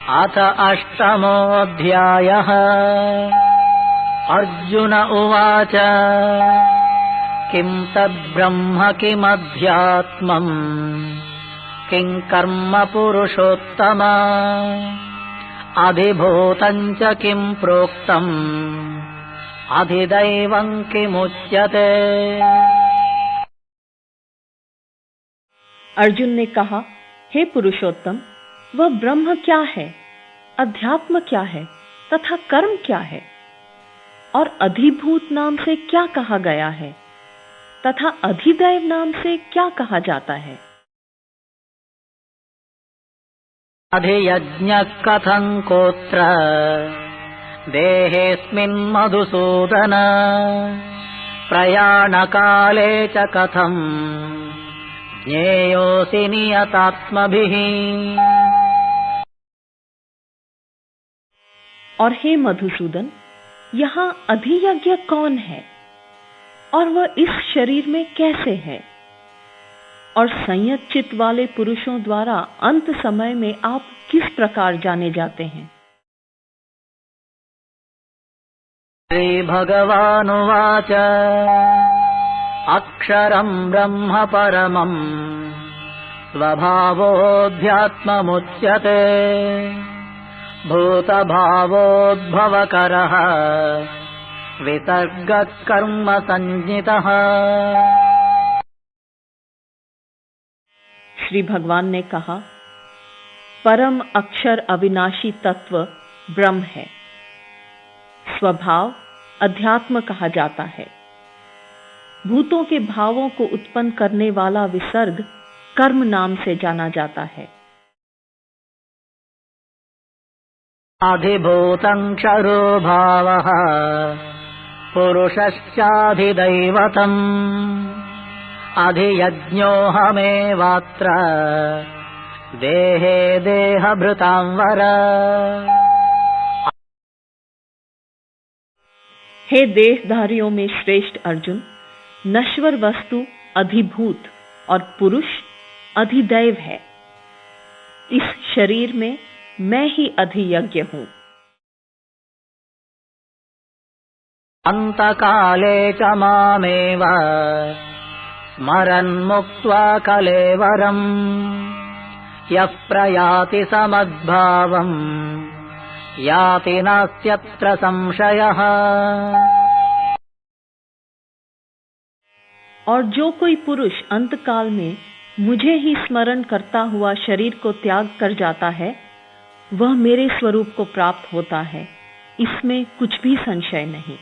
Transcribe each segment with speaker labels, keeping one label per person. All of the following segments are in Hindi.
Speaker 1: अथ अष्टमोऽध्यायः। अर्जुन उवाच किं तद्ब्रह्म किमध्यात्मम् किं कर्म पुरुषोत्तम अधिभूतं च किं प्रोक्तम् अधिदैवं किमुच्यते।
Speaker 2: अर्जुन ने कहा, हे पुरुषोत्तम, वह ब्रह्म क्या है, अध्यात्म क्या है तथा कर्म क्या है, और अधिभूत नाम से क्या कहा गया है तथा अधिदैव नाम से क्या कहा जाता है।
Speaker 1: अधियज्ञः कथं कोत्र देहेऽस्मिन् मधुसूदन प्रयाणकाले च कथं ज्ञेयोऽसि नियतात्मभिः।
Speaker 2: और हे मधुसूदन, यहाँ अधियज्ञ कौन है और वह इस शरीर में कैसे है, और संयत चित्त वाले पुरुषों द्वारा अंत समय में आप किस प्रकार जाने जाते हैं।
Speaker 1: श्री भगवानुवाच अक्षरं ब्रह्म परमं स्वभावोऽध्यात्ममुच्यते भूतभावोद्भवकरः विसर्गः कर्म संज्ञितः।
Speaker 2: श्री भगवान ने कहा, परम अक्षर अविनाशी तत्व ब्रह्म है। स्वभाव अध्यात्म कहा जाता है। भूतों के भावों को उत्पन्न करने वाला विसर्ग कर्म नाम से जाना जाता है।
Speaker 1: अधिभूतं क्षरो भावः पुरुषश्चाधिदैवतम् अधियज्ञोऽहमेवात्र देहे देहभृतां वर।
Speaker 2: हे देहधारियों में श्रेष्ठ अर्जुन, नश्वर वस्तु अधिभूत और पुरुष अधिदैव है। इस शरीर में मैं ही अधियज्ञ हूँ।
Speaker 1: अन्तकाले च मामेव स्मरन् मुक्त्वा कलेवरम् यः प्रयाति समद्भावम् याति नास्त्यत्र संशयः।
Speaker 2: और जो कोई पुरुष अंतकाल में मुझे ही स्मरण करता हुआ शरीर को त्याग कर जाता है, वह मेरे स्वरूप को प्राप्त होता है, इसमें कुछ भी संशय नहीं।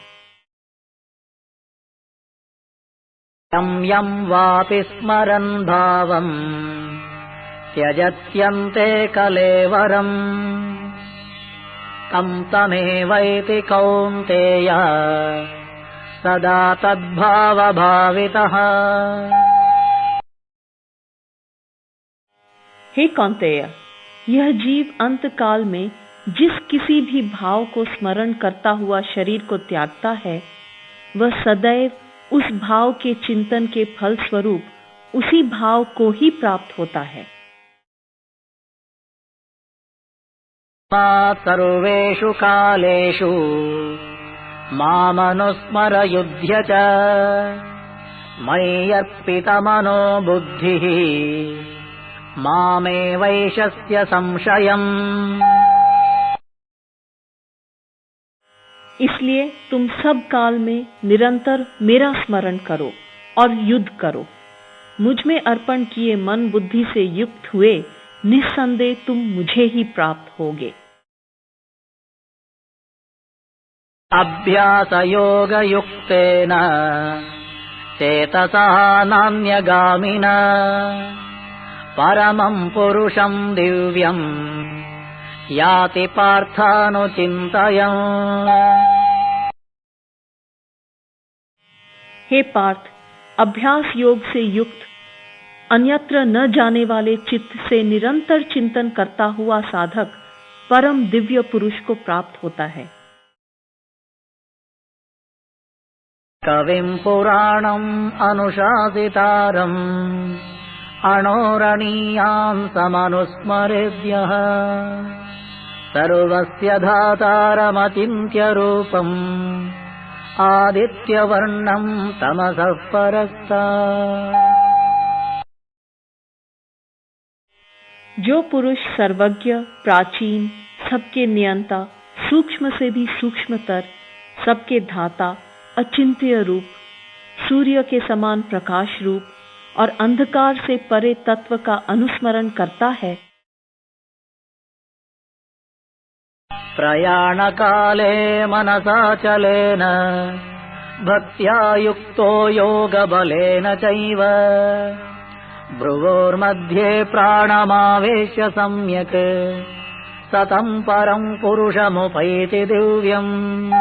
Speaker 1: यं यं वापि स्मरन् भावम् त्यजत्यन्ते कलेवरम् तं तमेवैति कौन्तेय सदा तद्भावभावितः।
Speaker 2: हे कौन्तेय, यह जीव अंतकाल में जिस किसी भी भाव को स्मरण करता हुआ शरीर को त्यागता है, वह सदैव उस भाव के चिंतन के फल स्वरूप उसी भाव को ही प्राप्त होता है।
Speaker 1: सर्वेषु कालेषु मामनुस्मर युध्य च मयि अर्पितमनो बुद्धिः मामेवैषस्य संशयम्।
Speaker 2: इसलिए तुम सब काल में निरंतर मेरा स्मरण करो और युद्ध करो। मुझ में अर्पण किए मन बुद्धि से युक्त हुए निस्संदेह तुम मुझे ही प्राप्त होगे।
Speaker 1: अभ्यासयोगयुक्तेन चेतसा नान्यगामिना परमं पुरुषं दिव्यं याति पार्थानुचिन्तयन्।
Speaker 2: हे पार्थ, अभ्यास योग से युक्त अन्यत्र न जाने वाले चित्त से निरंतर चिंतन करता हुआ साधक परम दिव्य पुरुष को प्राप्त होता है।
Speaker 1: कविं पुराणम् अनुशासितारम् अणोरणीयां समनुस्मरेद्यः सर्वस्य धातारमचिन्त्य रूपम् आदित्यवर्णम् तमसः परस्तात्।
Speaker 2: जो पुरुष सर्वज्ञ, प्राचीन, सबके नियंता, सूक्ष्म से भी सूक्ष्मतर, सबके धाता, अचिंत्य रूप, सूर्य के समान प्रकाश रूप और अंधकार से परे तत्व का अनुस्मरण करता है,
Speaker 1: प्रयाणकाले मनसाचलेन भक्त्या युक्तो योगबलेन चैव भ्रुवोर्मध्ये प्राणमावेश्य सम्यक् सतं परं पुरुषमुपैति दिव्यम्।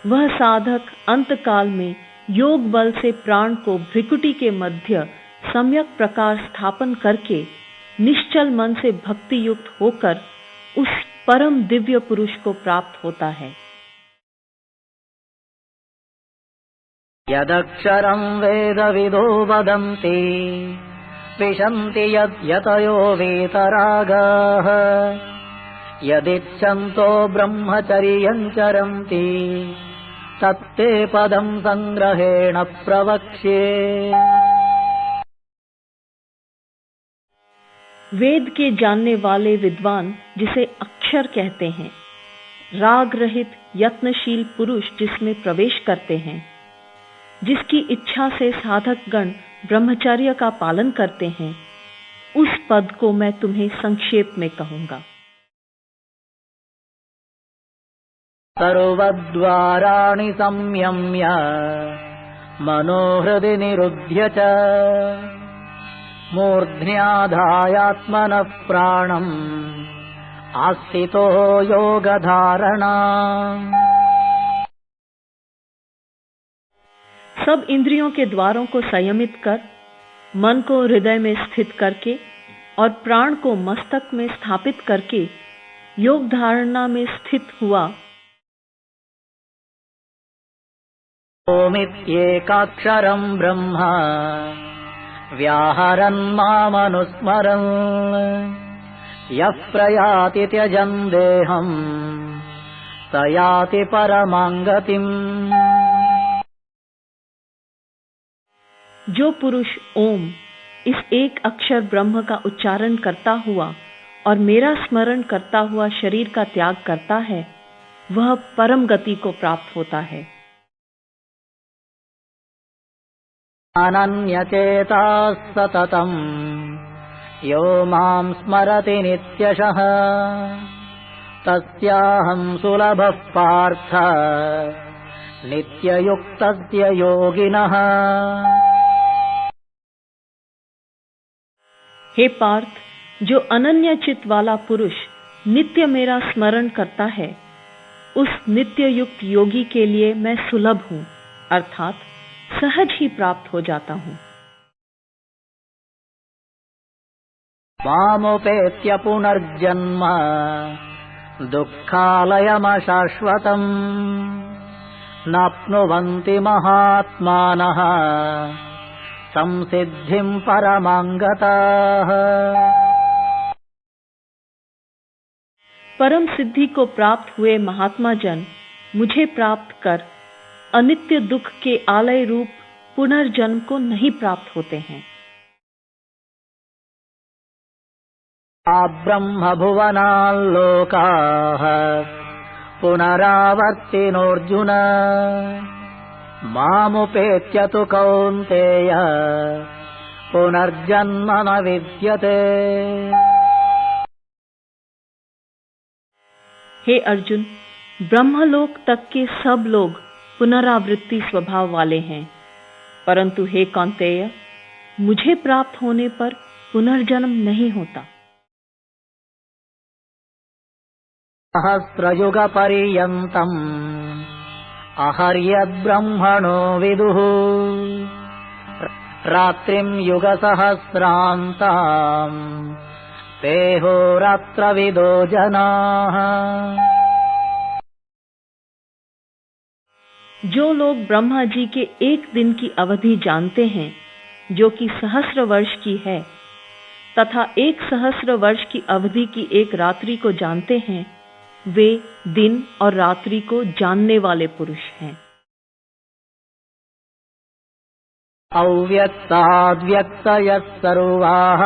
Speaker 2: वह साधक अंतकाल में योग बल से प्राण को भ्रिकुटी के मध्य सम्यक प्रकार स्थापन करके निश्चल मन से भक्ति युक्त होकर उस परम दिव्य पुरुष को प्राप्त होता है।
Speaker 1: यदक्षरं वेदविदो वदन्ति विशन्ति यतयो वीतरागाः यदिच्छन्तो ब्रह्मचर्यं चरन्ति तत्ते पदं संग्रहेण प्रवक्ष्ये।
Speaker 2: वेद के जानने वाले विद्वान जिसे अक्षर कहते हैं, राग रहित यत्नशील पुरुष जिसमें प्रवेश करते हैं, जिसकी इच्छा से साधक गण ब्रह्मचर्य का पालन करते हैं, उस पद को मैं तुम्हें संक्षेप में कहूंगा।
Speaker 1: सर्वद्वाराणि संयम्य मनोहृदि निरुध्य च मूर्ध्न्याधायात्मनः प्राणम् आस्थितो योगधारणा।
Speaker 2: सब इंद्रियों के द्वारों को संयमित कर, मन को हृदय में स्थित करके और प्राण को मस्तक में स्थापित करके योग धारणा में स्थित हुआ।
Speaker 1: ओमित्येकाक्षरं ब्रह्म व्याहरन् मामनुस्मरन् यः प्रयाति त्यजन् देहम् स याति परमां गतिम्।
Speaker 2: जो पुरुष ओम इस एक अक्षर ब्रह्म का उच्चारण करता हुआ और मेरा स्मरण करता हुआ शरीर का त्याग करता है, वह परम गति को प्राप्त होता है।
Speaker 1: अनन्यचेताः सततं यो मां स्मरति नित्यशः तस्याहं सुलभः पार्थ नित्ययुक्तस्य योगिनः।
Speaker 2: हे पार्थ, जो अनन्य चित वाला पुरुष नित्य मेरा स्मरण करता है, उस नित्य युक्त योगी के लिए मैं सुलभ हूं, अर्थात सहज ही प्राप्त हो जाता हूं।
Speaker 1: मामुपेत्य पुनर्जन्म दुःखालयमशाश्वतम् नाप्नुवन्ति महात्मानः संसिद्धिं परमां गताः।
Speaker 2: परम सिद्धि को प्राप्त हुए महात्मा जन मुझे प्राप्त कर अनित्य दुख के आलय रूप पुनर्जन्म को नहीं प्राप्त होते हैं।
Speaker 1: ब्रह्म भुवनाल्लोकाः पुनरावर्तिनोऽर्जुन मामुपेत्य तु कौन्तेय पुनर्जन्म न विद्यते।
Speaker 2: हे अर्जुन, ब्रह्मलोक तक के सब लोग पुनरावृत्ति स्वभाव वाले हैं, परंतु हे कौन्तेय, मुझे प्राप्त होने पर पुनर्जन्म नहीं होता।
Speaker 1: सहस्रयुग पर्यन्तम् अहर्यद्ब्रह्मणो विदुः रात्रिं युगसहस्रान्ताम् तेहोरात्रविदो जनाः।
Speaker 2: जो लोग ब्रह्मा जी के एक दिन की अवधि जानते हैं, जो कि सहस्र वर्ष की है, तथा 1,000 वर्ष की अवधि की एक रात्रि को जानते हैं, वे दिन और रात्रि को जानने वाले पुरुष हैं।
Speaker 1: अव्यक्ताद्व्यक्तयः सर्वाः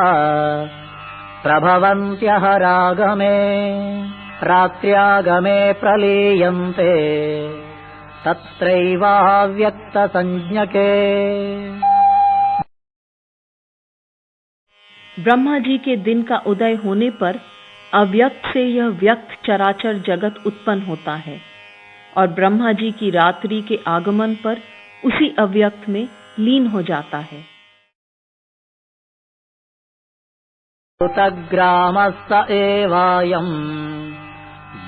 Speaker 1: प्रभवन्त्यः रागमे रात्र्यागमे प्रलीयन्ते तत्रैवाव्यक्तसंज्ञके।
Speaker 2: ब्रह्मा जी के दिन का उदय होने पर अव्यक्त से यह व्यक्त चराचर जगत उत्पन्न होता है और ब्रह्मा जी की रात्रि के आगमन पर उसी अव्यक्त में लीन हो जाता है।
Speaker 1: भूतग्रामस्त एवायम्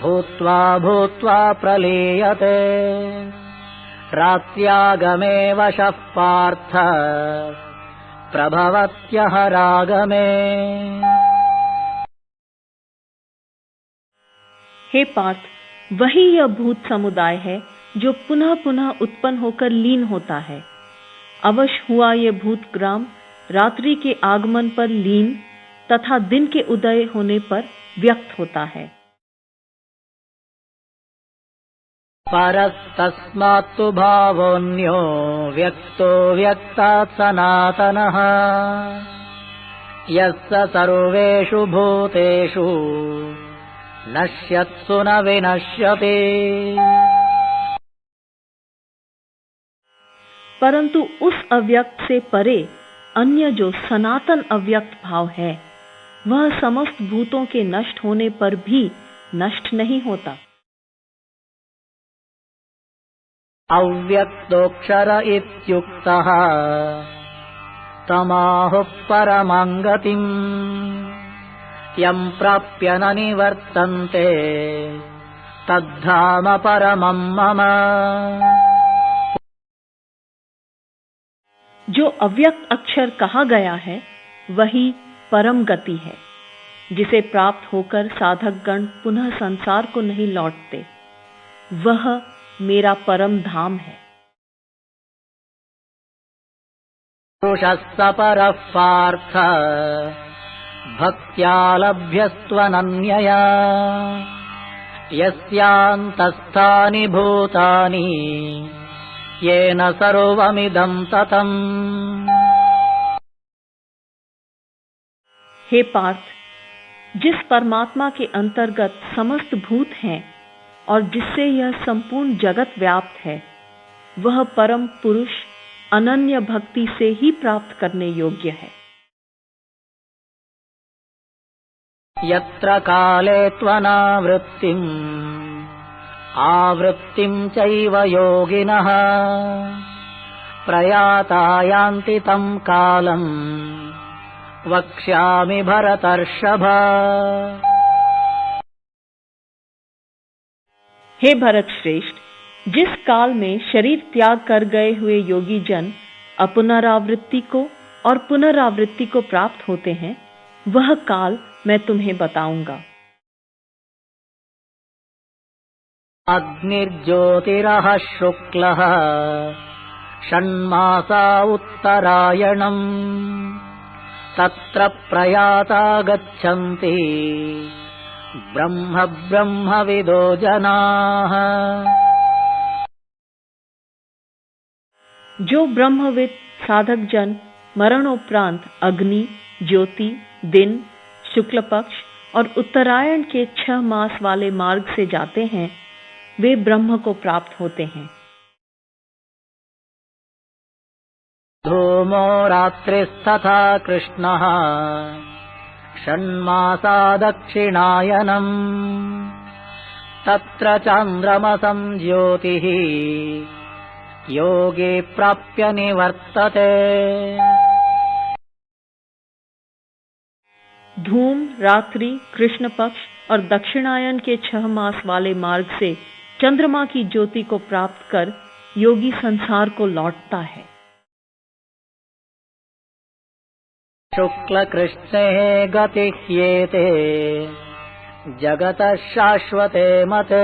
Speaker 1: भूत्वा भूत्वा प्रलीयते रात्र्यागमे वशः पार्थ प्रभवत्यः रागमे।
Speaker 2: हे पार्थ, वही यह भूत समुदाय है जो पुनः पुनः उत्पन्न होकर लीन होता है। अवश्य हुआ ये भूत ग्राम रात्रि के आगमन पर लीन तथा दिन के उदय होने पर व्यक्त होता है।
Speaker 1: परस्तस्मात्तु भावोऽन्यो व्यक्तो व्यक्तात् सनातनः यस्य सर्वेषु भूतेषु नश्यत्सु न विनश्यति।
Speaker 2: परंतु उस अव्यक्त से परे अन्य जो सनातन अव्यक्त भाव है, वह समस्त भूतों के नष्ट होने पर भी नष्ट नहीं होता।
Speaker 1: अव्यक्तोऽक्षर इत्युक्तः तमाहुः परमां गतिम् यं प्राप्य न निवर्तन्ते तद्धाम परमं मम।
Speaker 2: जो अव्यक्त अक्षर कहा गया है, वही परम गति है, जिसे प्राप्त होकर साधक गण पुनः संसार को नहीं लौटते। वह मेरा परम धाम है।
Speaker 1: पुरुषस्य परः पार्थ भक्त्या लभ्यस्त्वनन्यया यस्यान्तस्थानि भूतानि येन सर्वमिदं ततम्।
Speaker 2: हे पार्थ, जिस परमात्मा के अंतर्गत समस्त भूत हैं और जिससे यह संपूर्ण जगत व्याप्त है, वह परम पुरुष अनन्य भक्ति से ही प्राप्त करने योग्य है।
Speaker 1: यत्र काले त्वनावृत्तिम् आवृत्तिं चैव योगिनः प्रयाता यान्ति तं कालम् वक्ष्यामि भरतर्षभ।
Speaker 2: हे भरत श्रेष्ठ, जिस काल में शरीर त्याग कर गए हुए योगी जन अपुनरावृत्ति को और पुनरावृत्ति को प्राप्त होते हैं, वह काल मैं तुम्हें बताऊंगा।
Speaker 1: अग्निर्ज्योतिरः शुक्लः षण्मासा उत्तरायणम् तत्र प्रयाता गच्छन्ति ब्रह्मविदो जनाः।
Speaker 2: जो ब्रह्मविद साधक जन मरणोपरांत अग्नि, ज्योति, दिन, शुक्ल पक्ष और उत्तरायण के 6 मास वाले मार्ग से जाते हैं, वे ब्रह्म को प्राप्त होते हैं।
Speaker 1: धूमो रात्रिस्तथा कृष्णः षण्मासा दक्षिणायनम् तत्र चान्द्रमसं ज्योतिः योगी प्राप्य निवर्तते।
Speaker 2: धूम, रात्रि, कृष्ण पक्ष और दक्षिणायन के 6 मास वाले मार्ग से चंद्रमा की ज्योति को प्राप्त कर योगी संसार को लौटता है।
Speaker 1: शुक्ल कृष्णे गतिह्येते जगतः शाश्वते मते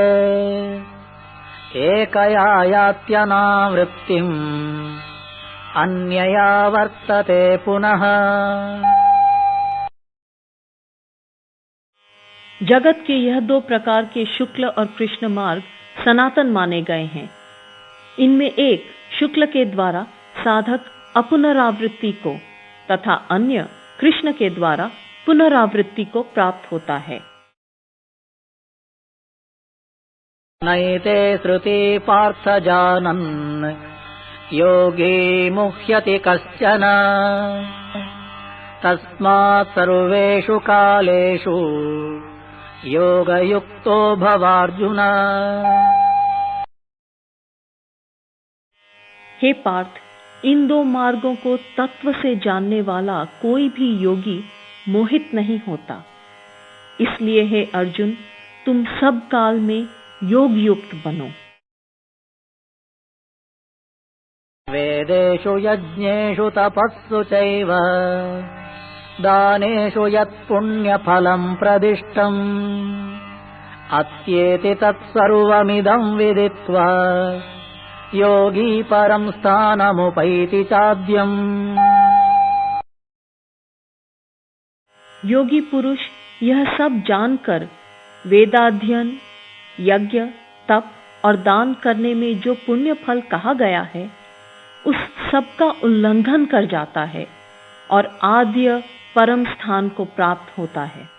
Speaker 1: एकया यात्यनावृत्तिम् अन्यया वर्तते पुनः।
Speaker 2: जगत के यह दो प्रकार के शुक्ल और कृष्ण मार्ग सनातन माने गए हैं। इनमें एक शुक्ल के द्वारा साधक अपुनरावृत्ति को तथा अन्य कृष्ण के द्वारा पुनरावृत्ति को प्राप्त होता है।
Speaker 1: नैते श्रुति पार्थ जानन् योगी मुह्यति कश्चन तस्मात् सर्वेषु कालेषु योगयुक्तो भवार्जुन।
Speaker 2: हे पार्थ, इन दो मार्गों को तत्व से जानने वाला कोई भी योगी मोहित नहीं होता। इसलिए हे अर्जुन, तुम सब काल में योग युक्त बनो।
Speaker 1: वेदेषु यज्ञेषु तपस्सु चैव दानेषु यत्पुण्यफलम् प्रदिष्टम् अत्येति तत्सर्वमिदं विदित्वा योगी परं स्थानमुपैति चाद्यम्।
Speaker 2: योगी पुरुष यह सब जानकर वेदाध्ययन, यज्ञ, तप और दान करने में जो पुण्य फल कहा गया है, उस सब का उल्लंघन कर जाता है और आद्य परम स्थान को प्राप्त होता है।